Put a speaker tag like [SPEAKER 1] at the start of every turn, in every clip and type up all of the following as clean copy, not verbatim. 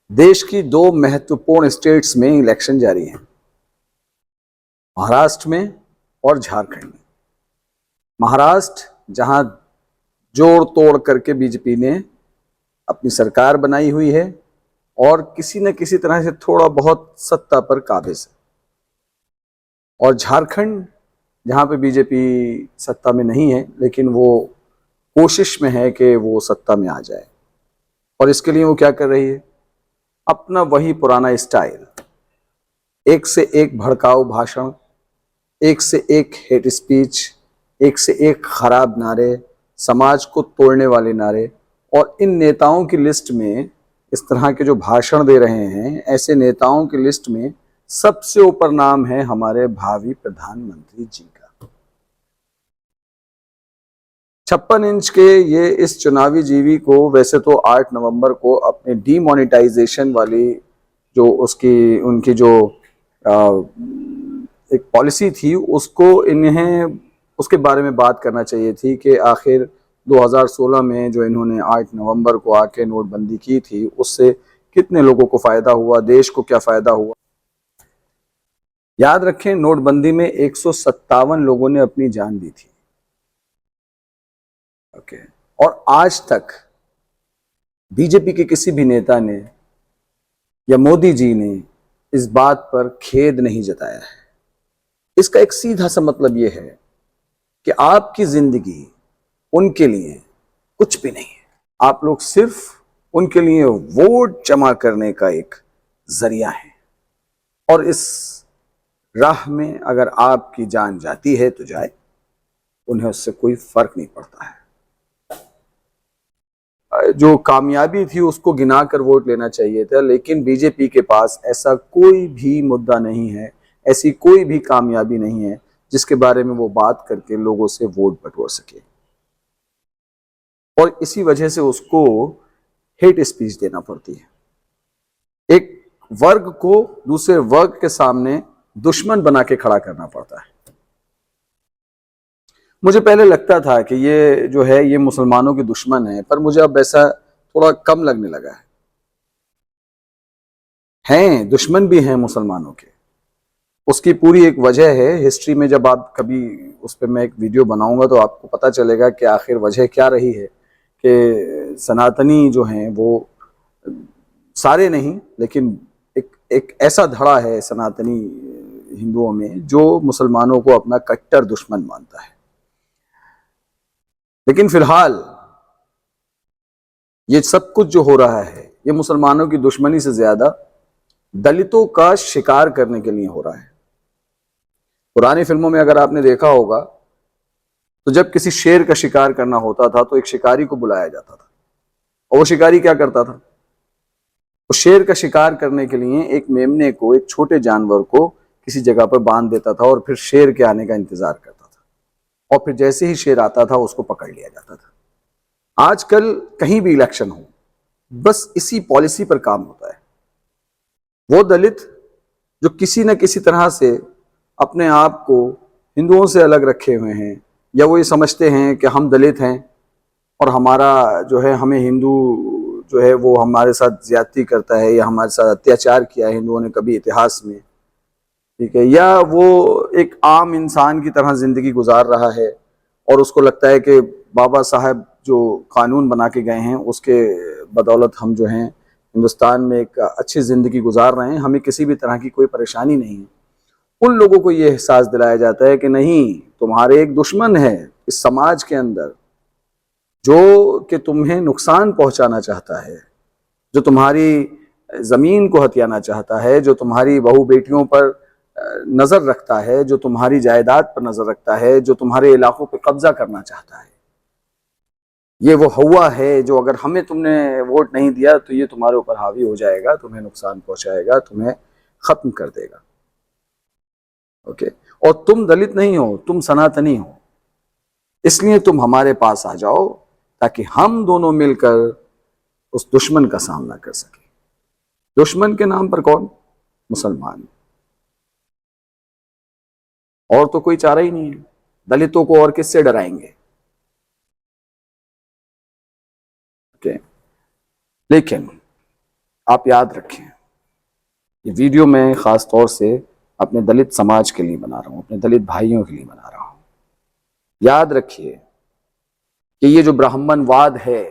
[SPEAKER 1] देश की दो महत्वपूर्ण स्टेट्स में इलेक्शन जारी है, महाराष्ट्र में और झारखंड में। महाराष्ट्र जहां जोड़ तोड़ करके बीजेपी ने अपनी सरकार बनाई हुई है और किसी न किसी तरह से थोड़ा बहुत सत्ता पर काबिज है, और झारखंड जहां पे बीजेपी सत्ता में नहीं है लेकिन वो कोशिश में है कि वो सत्ता में आ जाए। और इसके लिए वो क्या कर रही है, अपना वही पुराना स्टाइल, एक से एक भड़काऊ भाषण, एक से एक हेट स्पीच, एक से एक खराब नारे, समाज को तोड़ने वाले नारे। और इन नेताओं की लिस्ट में, इस तरह के जो भाषण दे रहे हैं, ऐसे नेताओं की लिस्ट में सबसे ऊपर नाम है हमारे भावी प्रधानमंत्री जी का। 56 इंच के ये इस चुनावी जीवी को वैसे तो 8 नवंबर को अपने डीमोनेटाइजेशन वाली जो उनकी जो एक पॉलिसी थी, उसके बारे में बात करना चाहिए थी कि आखिर 2016 में जो इन्होंने 8 नवंबर को आके नोटबंदी की थी, उससे कितने लोगों को फायदा हुआ, देश को क्या फायदा हुआ। याद रखें, नोटबंदी में 157 लोगों ने अपनी जान दी थी। ओके। और आज तक बीजेपी के किसी भी नेता ने या मोदी जी ने इस बात पर खेद नहीं जताया है। इसका एक सीधा सा मतलब यह है कि आपकी जिंदगी उनके लिए कुछ भी नहीं है। आप लोग सिर्फ उनके लिए वोट जमा करने का एक जरिया है, और इस राह में अगर आपकी जान जाती है तो जाए, उन्हें उससे कोई फर्क नहीं पड़ता है। जो कामयाबी थी उसको गिनाकर वोट लेना चाहिए था, लेकिन बीजेपी के पास ऐसा कोई भी मुद्दा नहीं है, ऐसी कोई भी कामयाबी नहीं है जिसके बारे में वो बात करके लोगों से वोट बटोर सके। और इसी वजह से उसको हेट स्पीच देना पड़ती है। एक वर्ग को दूसरे वर्ग के सामने दुश्मन बना के खड़ा करना पड़ता है। मुझे पहले लगता था कि ये जो है ये मुसलमानों के दुश्मन है, पर मुझे अब ऐसा थोड़ा कम लगने लगा है। हैं, दुश्मन भी हैं मुसलमानों के। उसकी पूरी एक वजह है हिस्ट्री में, जब आप कभी उस पर मैं एक वीडियो बनाऊंगा तो आपको पता चलेगा कि आखिर वजह क्या रही है कि सनातनी जो हैं वो सारे नहीं, लेकिन एक ऐसा धड़ा है सनातनी हिंदुओं में जो मुसलमानों को अपना कट्टर दुश्मन मानता है। लेकिन फिलहाल ये सब कुछ जो हो रहा है, ये मुसलमानों की दुश्मनी से ज्यादा दलितों का शिकार करने के लिए हो रहा है। पुरानी फिल्मों में अगर आपने देखा होगा तो जब किसी शेर का शिकार करना होता था तो एक शिकारी को बुलाया जाता था, और वो शिकारी क्या करता था, वो शेर का शिकार करने के लिए एक मेमने को, एक छोटे जानवर को किसी जगह पर बांध देता था और फिर शेर के आने का इंतजार करता था, और फिर जैसे ही शेर आता था उसको पकड़ लिया जाता था। आजकल कहीं भी इलेक्शन हो, बस इसी पॉलिसी पर काम होता है। वो दलित जो किसी न किसी तरह से अपने आप को हिंदुओं से अलग रखे हुए हैं, या वो ये समझते हैं कि हम दलित हैं और हमारा जो है, हमें हिंदू जो है वो हमारे साथ ज्यादती करता है या हमारे साथ अत्याचार किया है हिंदुओं ने कभी इतिहास में, ठीक है, या वो एक आम इंसान की तरह जिंदगी गुजार रहा है और उसको लगता है कि बाबा साहब जो कानून बना के गए हैं उसके बदौलत हम जो हैं हिंदुस्तान में एक अच्छी जिंदगी गुजार रहे हैं, हमें किसी भी तरह की कोई परेशानी नहीं है। उन लोगों को ये एहसास दिलाया जाता है कि नहीं, तुम्हारे एक दुश्मन है इस समाज के अंदर जो कि तुम्हें नुकसान पहुंचाना चाहता है, जो तुम्हारी जमीन को हथियाना चाहता है, जो तुम्हारी बहू बेटियों पर नजर रखता है, जो तुम्हारी जायदाद पर नजर रखता है, जो तुम्हारे इलाकों पर कब्जा करना चाहता है। ये वो हवा है जो अगर हमें तुमने वोट नहीं दिया तो ये तुम्हारे ऊपर हावी हो जाएगा, तुम्हें नुकसान पहुंचाएगा, तुम्हें खत्म कर देगा। ओके। और तुम दलित नहीं हो, तुम सनातनी हो, इसलिए तुम हमारे पास आ जाओ ताकि हम दोनों मिलकर उस दुश्मन का सामना कर सके। दुश्मन के नाम पर कौन? मुसलमान। और तो कोई चारा ही नहीं है। दलितों को और किससे डराएंगे? ओके। लेकिन आप याद रखें, ये वीडियो मैं ख़ास तौर से अपने दलित समाज के लिए बना रहा हूँ, अपने दलित भाइयों के लिए बना रहा हूँ। याद रखिए कि ये जो ब्राह्मणवाद है,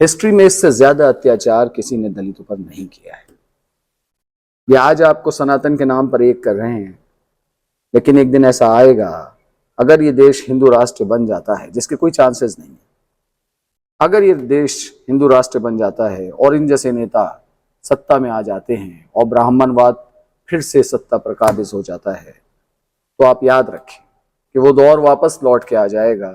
[SPEAKER 1] हिस्ट्री में इससे ज्यादा अत्याचार किसी ने दलितों पर नहीं किया है। ये आज आपको सनातन के नाम पर एक कर रहे हैं, लेकिन एक दिन ऐसा आएगा, अगर ये देश हिंदू राष्ट्र बन जाता है, जिसके कोई चांसेस नहीं है, अगर ये देश हिंदू राष्ट्र बन जाता है और इन जैसे नेता सत्ता में आ जाते हैं और ब्राह्मणवाद फिर से सत्ता पर काबिज हो जाता है, तो आप याद रखें कि वो दौर वापस लौट के आ जाएगा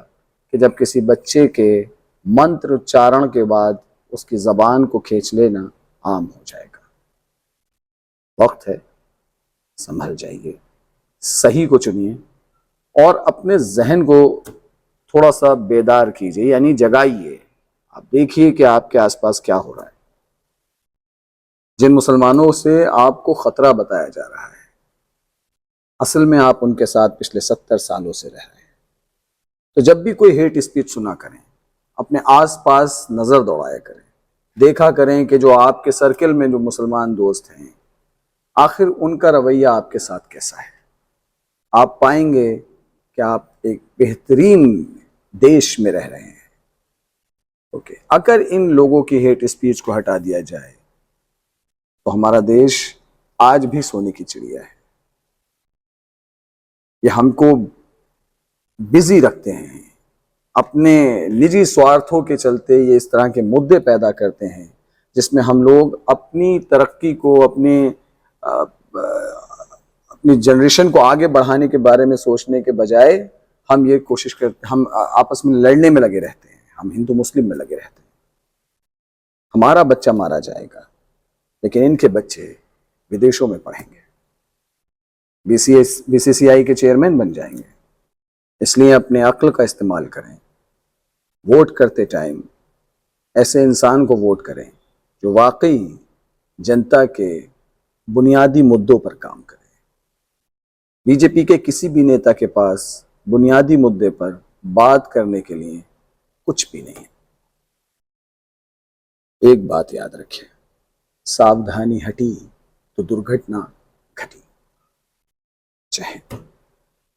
[SPEAKER 1] कि जब किसी बच्चे के मंत्र उच्चारण के बाद उसकी जबान को खींच लेना आम हो जाएगा। वक्त है, संभल जाइए, सही को चुनिए और अपने जहन को थोड़ा सा बेदार कीजिए, यानी जगाइए। आप देखिए कि आपके आसपास क्या हो रहा है। जिन मुसलमानों से आपको खतरा बताया जा रहा है, असल में आप उनके साथ पिछले 70 सालों से रह रहे हैं। तो जब भी कोई हेट स्पीच सुना करें, अपने आसपास नजर दौड़ाया करें, देखा करें कि जो आपके सर्किल में जो मुसलमान दोस्त हैं, आखिर उनका रवैया आपके साथ कैसा है। आप पाएंगे कि आप एक बेहतरीन देश में रह रहे हैं। ओके, अगर इन लोगों की हेट स्पीच को हटा दिया जाए तो हमारा देश आज भी सोने की चिड़िया है। ये हमको बिजी रखते हैं, अपने निजी स्वार्थों के चलते ये इस तरह के मुद्दे पैदा करते हैं जिसमें हम लोग अपनी तरक्की को, अपनी जनरेशन को आगे बढ़ाने के बारे में सोचने के बजाय हम ये कोशिश करते, हम आपस में लड़ने में लगे रहते हैं, हम हिंदू मुस्लिम में लगे रहते हैं। हमारा बच्चा मारा जाएगा, लेकिन इनके बच्चे विदेशों में पढ़ेंगे, बीसीसीआई के चेयरमैन बन जाएंगे। इसलिए अपने अक्ल का इस्तेमाल करें। वोट करते टाइम ऐसे इंसान को वोट करें जो वाकई जनता के बुनियादी मुद्दों पर काम करे। बीजेपी के किसी भी नेता के पास बुनियादी मुद्दे पर बात करने के लिए कुछ भी नहीं है। एक बात याद रखें, सावधानी हटी तो दुर्घटना घटी। जय हिंद।